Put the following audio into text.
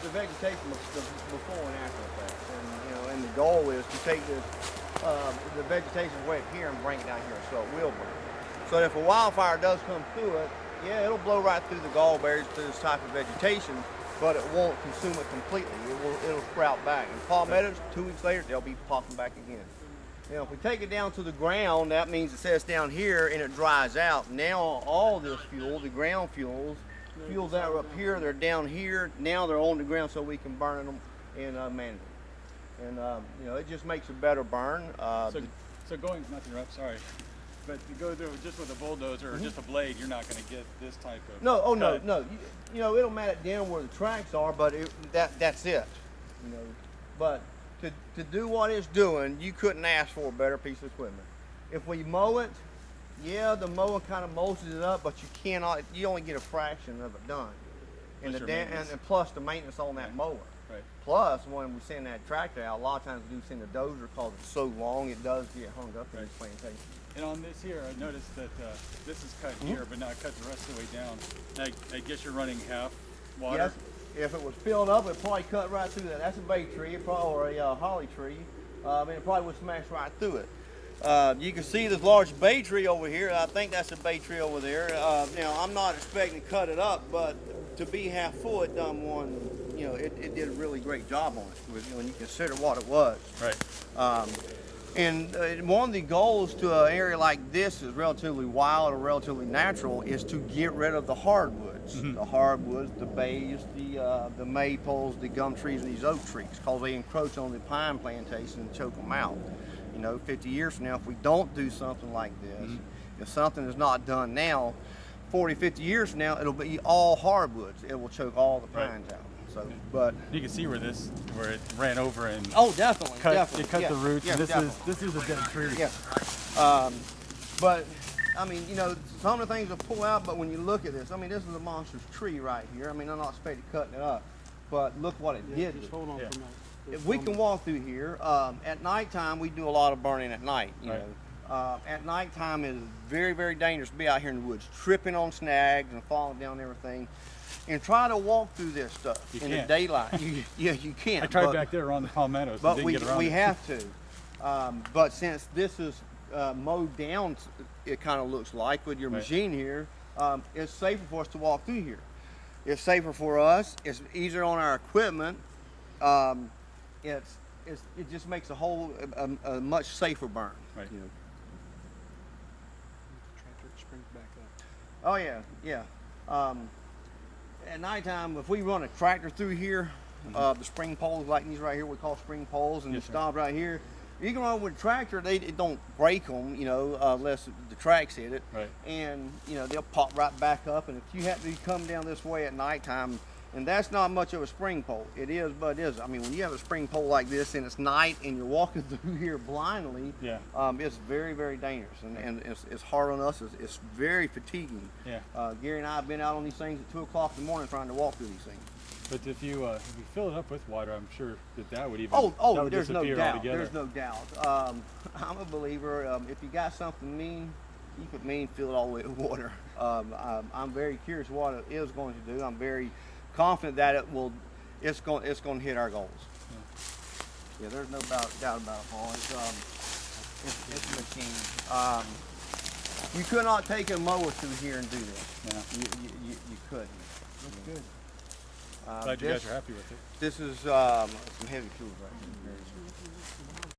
the vegetation before and after effect. And and the goal is to take this the vegetation right here and bring it down here, so it will burn. So if a wildfire does come through it, yeah, it'll blow right through the gallberries through this type of vegetation, but it won't consume it completely. It'll sprout back. And palmettos, 2 weeks later, they'll be popping back again. Now, if we take it down to the ground, that means it sets down here and it dries out. Now, all this fuel, the ground fuels that are up here, they're down here. Now they're on the ground, so we can burn them and manage them. And you know, it just makes a better burn. So going, not to interrupt, sorry, but to go through just with a bulldozer or just a blade, you're not going to get this type of no. Oh cut. no. You know, it'll mat it down where the tracks are, but that's it. You know, but to do what it's doing, you couldn't ask for a better piece of equipment. If we mow it, yeah, the mower kind of moses it up, but you cannot. You only get a fraction of it done. And and plus the maintenance on that mower. Right. Plus, when we send that tractor out, a lot of times we do send a dozer because it's so long, it does get hung up in these plantations. And on this here, I noticed that this is cut here, but not cut the rest of the way down. I guess you're running half water. Yes. If it was filled up, it'd probably cut right through that. That's a bay tree, or a holly tree, and it probably would smash right through it. You can see this large bay tree over here. I think that's a bay tree over there. Now, I'm not expecting to cut it up, but to be half full, it done one. You know, it did a really great job on it when you consider what it was. Right. And one of the goals to an area like this is relatively wild or relatively natural is to get rid of the hardwoods. Mm-hmm. The hardwoods, the bays, the maples, the gum trees, and these oak trees, because they encroach on the pine plantation and choke them out. You know, 50 years from now, if we don't do something like this, if something is not done now, 40, 50 years from now, it'll be all hardwoods. It will choke all the pines out. So, but you can see where it ran over and oh, definitely, it cut the roots. Yeah, and this is a dead tree. Yeah. But I mean, you know, some of the things will pull out. But when you look at this, I mean, this is a monstrous tree right here. I mean, I'm not expecting cutting it up, but look what it did. Just hold on for a minute. If we can walk through here at nighttime, we do a lot of burning at night. You know, at nighttime is very, very dangerous to be out here in the woods, tripping on snags and falling down everything. And try to walk through this stuff the daylight. Yeah, you can't. I tried back there on the palmettos, but didn't get around we it. have to. But since this is mowed down, it kind of looks like with your machine here, it's safer for us to walk through here. It's safer for us. It's easier on our equipment. It just makes a much safer burn. Right. You know. The tractor springs back up. Oh yeah. At nighttime, if we run a tractor through here, the spring poles like these right here, we call spring poles, and the stop right here, you can run with a tractor. It don't break them, you know, unless the tracks hit it. Right. And you know they'll pop right back up. And if you happen to come down this way at nighttime, and that's not much of a spring pole. It is, but it is. I mean, when you have a spring pole like this and it's night and you're walking through here blindly, it's very, very dangerous, and it's hard on us. It's very fatiguing. Yeah. Gary and I have been out on these things at 2 o'clock in the morning trying to walk through these things. But if you fill it up with water, I'm sure that would even that would there's no doubt. Altogether. There's no doubt. I'm a believer. If you got something mean, keep it mean. Fill it all the way with water. I'm very curious what it is going to do. I'm very confident that it's going to hit our goals. Yeah, there's no doubt about it, Paul. It's a machine. You could not take a mower through here and do this. Yeah. You couldn't. That's good. Glad you guys are happy with it. This is some heavy tools right here.